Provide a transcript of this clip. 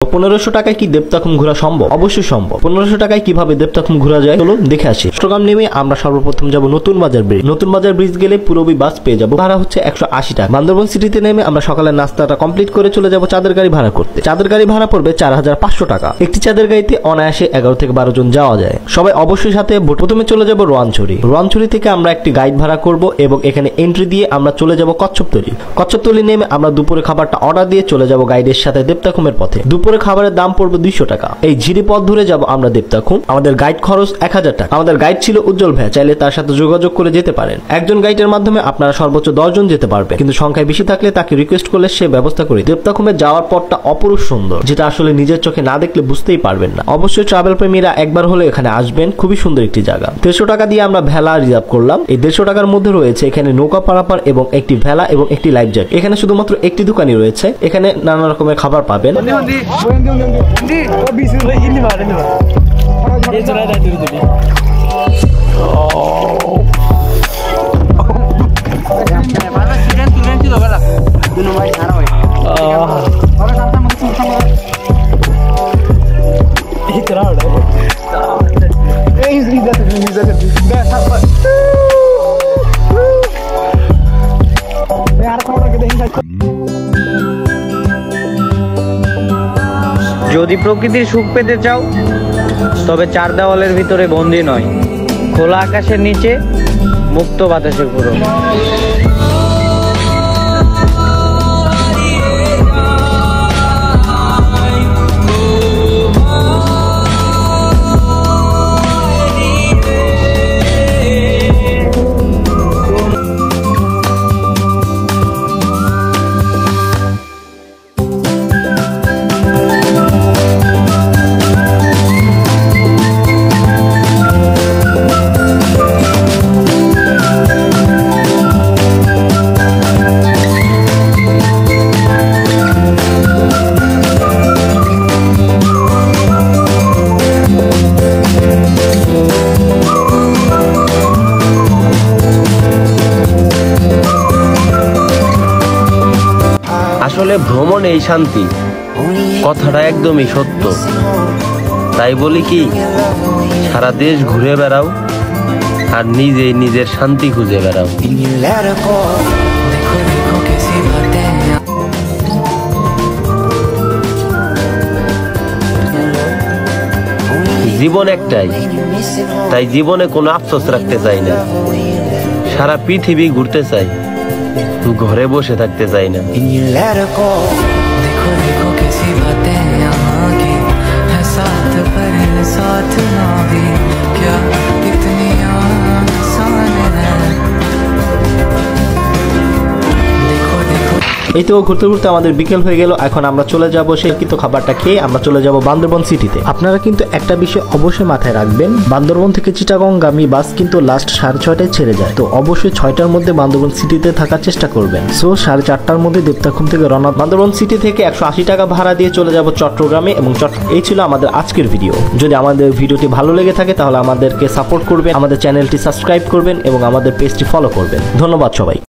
1500 টাকায় কি দেবতাখুম ঘোরা সম্ভব? অবশ্যই সম্ভব। 1500 টাকায় কিভাবে দেবতাখুম ঘোরা যায় চলুন দেখে আসি। চট্টগ্রাম নেমে আমরা সর্বপ্রথম যাব নতুন বাজার ব্রিজ। নতুন বাজার ব্রিজ গেলে পুরোবি বাস পেয়ে যাব, ভাড়া হচ্ছে 180 টাকা। বান্দরবন সিটিতে নেমে আমরা সকালের নাস্তাটা কমপ্লিট করে চলে যাব চাঁদের গাড়ি ভাড়া করতে। চাঁদের গাড়ি ভাড়া পড়বে 4500 টাকা। একটি চাঁদের গাড়িতে অনায়াসে 11 থেকে 12 জন যাওয়া যায়। সবাই অবশ্যই সাথে প্রথমে চলে যাব রোয়ানছড়ি। রোয়ানছড়ি থেকে আমরা একটি গাইড ভাড়া করব এবং এখানে এন্ট্রি দিয়ে আমরা চলে যাব কচ্ছপতলী। কচ্ছপতলী নেমে আমরা দুপুরে খাবারটা অর্ডার দিয়ে চলে যাব গাইডের সাথে দেবতাখুমের পথে। দুপুরে খাবারের দাম পড়বে 200 টাকা। এই ঝিরি পথ ধরে যাব আমরা দেবতাখুম। আমাদের গাইড খরচ 1000 টাকা। আমাদের গাইড ছিল উজ্জ্বল ভাই, চাইলে তার সাথে যোগাযোগ করে যেতে পারেন। একজন গাইডের মাধ্যমে আপনারা সর্বোচ্চ 10 জন যেতে পারবেন, কিন্তু সংখ্যায় বেশি থাকলে তাকে রিকোয়েস্ট করলে সে ব্যবস্থা করে। দেবতাখুমে যাওয়ার পথটা অপরূপ সুন্দর, যেটা আসলে নিজের চোখে না দেখলে বুঝতেই পারবেন না। অবশ্যই ট্রাভেল প্রেমীরা একবার হলে এখানে আসবেন, খুবই সুন্দর একটি জায়গা। 150 টাকা দিয়ে আমরা ভেলা রিজার্ভ করলাম। এই 150 টাকার মধ্যে রয়েছে এখানে নৌকা পারাপার এবং একটি ভেলা এবং একটি লাইফ জ্যাকেট। এখানে শুধুমাত্র একটি দোকানই রয়েছে, এখানে নানা রকমের খাবার পাবেন। যদি প্রকৃতির সুখ পেতে চাও তবে চার দেওয়ালের ভিতরে বন্দী নয়, খোলা আকাশের নিচে মুক্ত বাতাসে ঘুরো। আসলে ভ্রমণ এই শান্তি, কথাটা একদমই সত্য। তাই বলি কি, সারা দেশ ঘুরে বেড়াও আর নিজেই নিজের শান্তি খুঁজে বেড়াও। জীবন একটাই, তাই জীবনে কোনো আফসোস রাখতে চাই না। সারা পৃথিবী ঘুরতে চাই, ঘরে বসে থাকতে চাই না। এই তো ঘুরতে ঘুরতে আমাদের বিকেল হয়ে গেল। এখন আমরা চলে যাব সেই কিন্তু খাবারটা খেয়ে আমরা চলে যাব বান্দরবন সিটিতে। আপনারা কিন্তু একটা বিষয় অবশ্যই মাথায় রাখবেন, বান্দরবন থেকে চিটাগংগামী বাস কিন্তু লাস্ট 6:30টায় ছেড়ে যায়। তো অবশ্যই 6টার মধ্যে বান্দরবন সিটিতে থাকার চেষ্টা করবেন। সো 4:30টার মধ্যে দেবতাখুম থেকে রওনা। বান্দরবন সিটি থেকে 180 টাকা ভাড়া দিয়ে চলে যাব চট্টগ্রামে। এবং এই ছিল আমাদের আজকের ভিডিও। যদি আমাদের ভিডিওটি ভালো লেগে থাকে তাহলে আমাদেরকে সাপোর্ট করবেন, আমাদের চ্যানেলটি সাবস্ক্রাইব করবেন এবং আমাদের পেজটি ফলো করবেন। ধন্যবাদ সবাই।